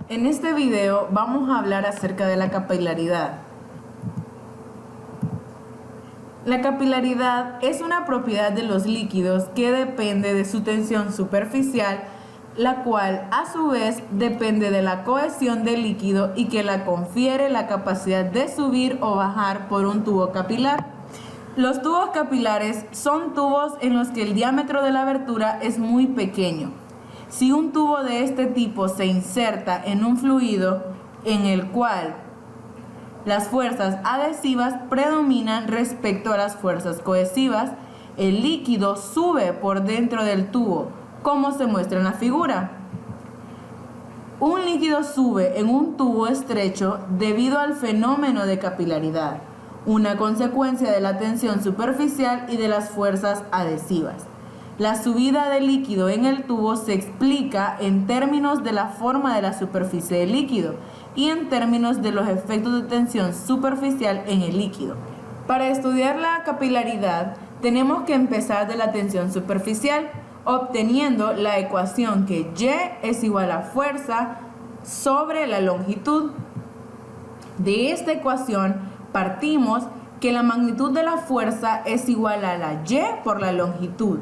En este video vamos a hablar acerca de la capilaridad. La capilaridad es una propiedad de los líquidos que depende de su tensión superficial, la cual a su vez depende de la cohesión del líquido y que la confiere la capacidad de subir o bajar por un tubo capilar. Los tubos capilares son tubos en los que el diámetro de la abertura es muy pequeño. Si un tubo de este tipo se inserta en un fluido en el cual las fuerzas adhesivas predominan respecto a las fuerzas cohesivas, el líquido sube por dentro del tubo, como se muestra en la figura. Un líquido sube en un tubo estrecho debido al fenómeno de capilaridad, una consecuencia de la tensión superficial y de las fuerzas adhesivas. La subida del líquido en el tubo se explica en términos de la forma de la superficie del líquido y en términos de los efectos de tensión superficial en el líquido. Para estudiar la capilaridad, tenemos que empezar de la tensión superficial, obteniendo la ecuación que Y es igual a fuerza sobre la longitud. De esta ecuación partimos que la magnitud de la fuerza es igual a la Y por la longitud,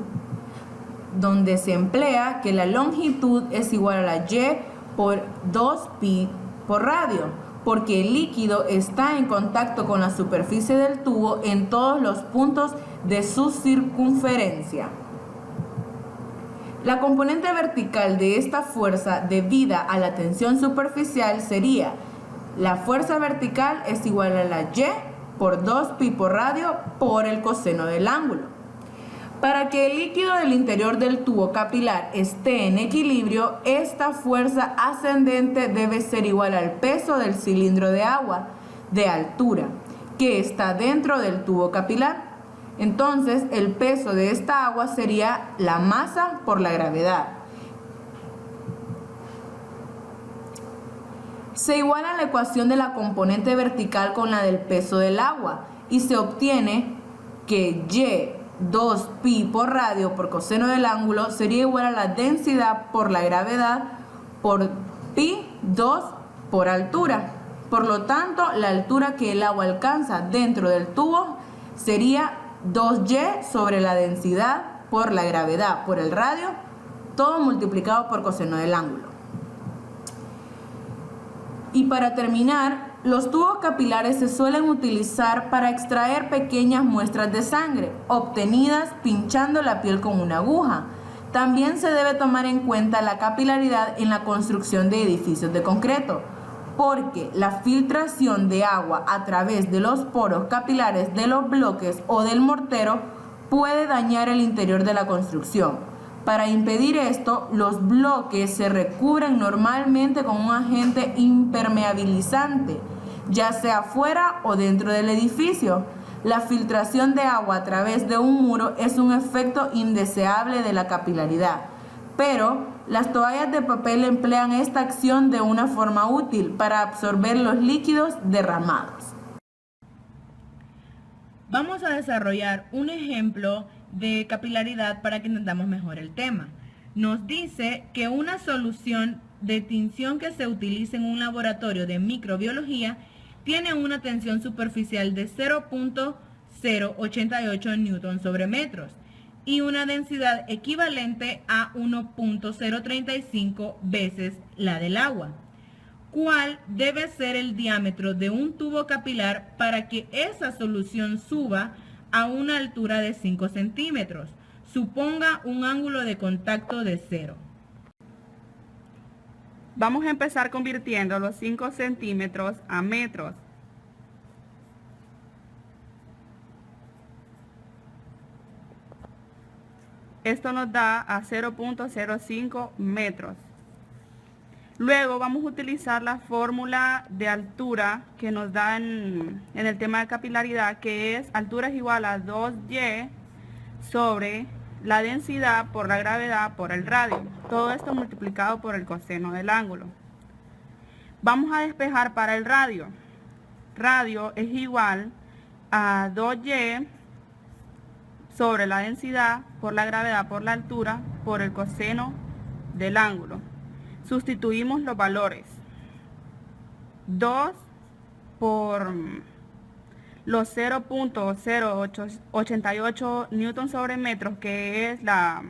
donde se emplea que la longitud es igual a la Y por 2pi por radio, porque el líquido está en contacto con la superficie del tubo en todos los puntos de su circunferencia. La componente vertical de esta fuerza debida a la tensión superficial sería: la fuerza vertical es igual a la Y por 2pi por radio por el coseno del ángulo. Para que el líquido del interior del tubo capilar esté en equilibrio, esta fuerza ascendente debe ser igual al peso del cilindro de agua de altura que está dentro del tubo capilar. Entonces, el peso de esta agua sería la masa por la gravedad. Se iguala la ecuación de la componente vertical con la del peso del agua y se obtiene que Y 2pi por radio por coseno del ángulo sería igual a la densidad por la gravedad por pi 2 por altura. Por lo tanto, la altura que el agua alcanza dentro del tubo sería 2y sobre la densidad por la gravedad por el radio, todo multiplicado por coseno del ángulo. Y para terminar, los tubos capilares se suelen utilizar para extraer pequeñas muestras de sangre, obtenidas pinchando la piel con una aguja. También se debe tomar en cuenta la capilaridad en la construcción de edificios de concreto, porque la filtración de agua a través de los poros capilares de los bloques o del mortero puede dañar el interior de la construcción. Para impedir esto, los bloques se recubren normalmente con un agente impermeabilizante, ya sea fuera o dentro del edificio. La filtración de agua a través de un muro es un efecto indeseable de la capilaridad, pero las toallas de papel emplean esta acción de una forma útil para absorber los líquidos derramados. Vamos a desarrollar un ejemplo de capilaridad para que entendamos mejor el tema. Nos dice que una solución de tinción que se utiliza en un laboratorio de microbiología tiene una tensión superficial de 0.088 newton sobre metros y una densidad equivalente a 1.035 veces la del agua. ¿Cuál debe ser el diámetro de un tubo capilar para que esa solución suba a una altura de 5 centímetros? Suponga un ángulo de contacto de 0. Vamos a empezar convirtiendo los 5 centímetros a metros. Esto nos da a 0.05 metros. Luego vamos a utilizar la fórmula de altura que nos da en el tema de capilaridad, que es altura es igual a 2y sobre la densidad por la gravedad por el radio. Todo esto multiplicado por el coseno del ángulo. Vamos a despejar para el radio. Radio es igual a 2y sobre la densidad por la gravedad por la altura por el coseno del ángulo. Sustituimos los valores. 2 por los 0.0888 newton sobre metros, que es la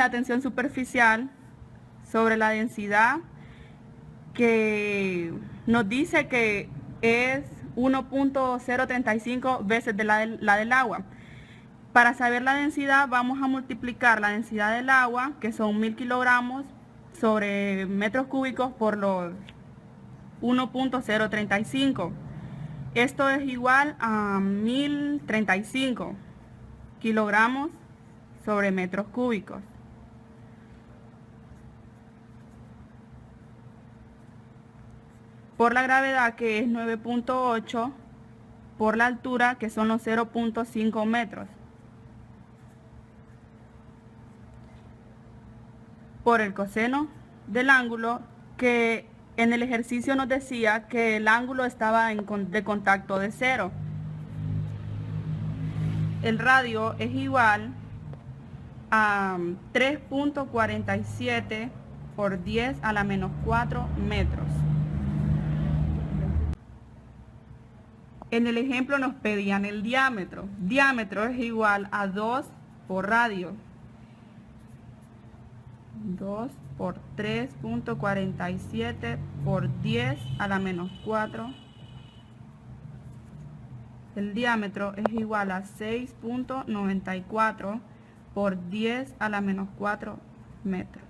tensión superficial, sobre la densidad, que nos dice que es 1.035 veces de la del agua. Para saber la densidad vamos a multiplicar la densidad del agua, que son 1000 kilogramos, sobre metros cúbicos por los 1.035. Esto es igual a 1035 kilogramos sobre metros cúbicos. Por la gravedad, que es 9.8, por la altura, que son los 0.5 metros. Por el coseno del ángulo, que en el ejercicio nos decía que el ángulo estaba de contacto de 0. El radio es igual a 3.47 por 10 a la menos 4 metros. En el ejemplo nos pedían el diámetro. Diámetro es igual a 2 por radio. 2 por 3.47 por 10 a la menos 4. El diámetro es igual a 6.94 por 10 a la menos 4 metros.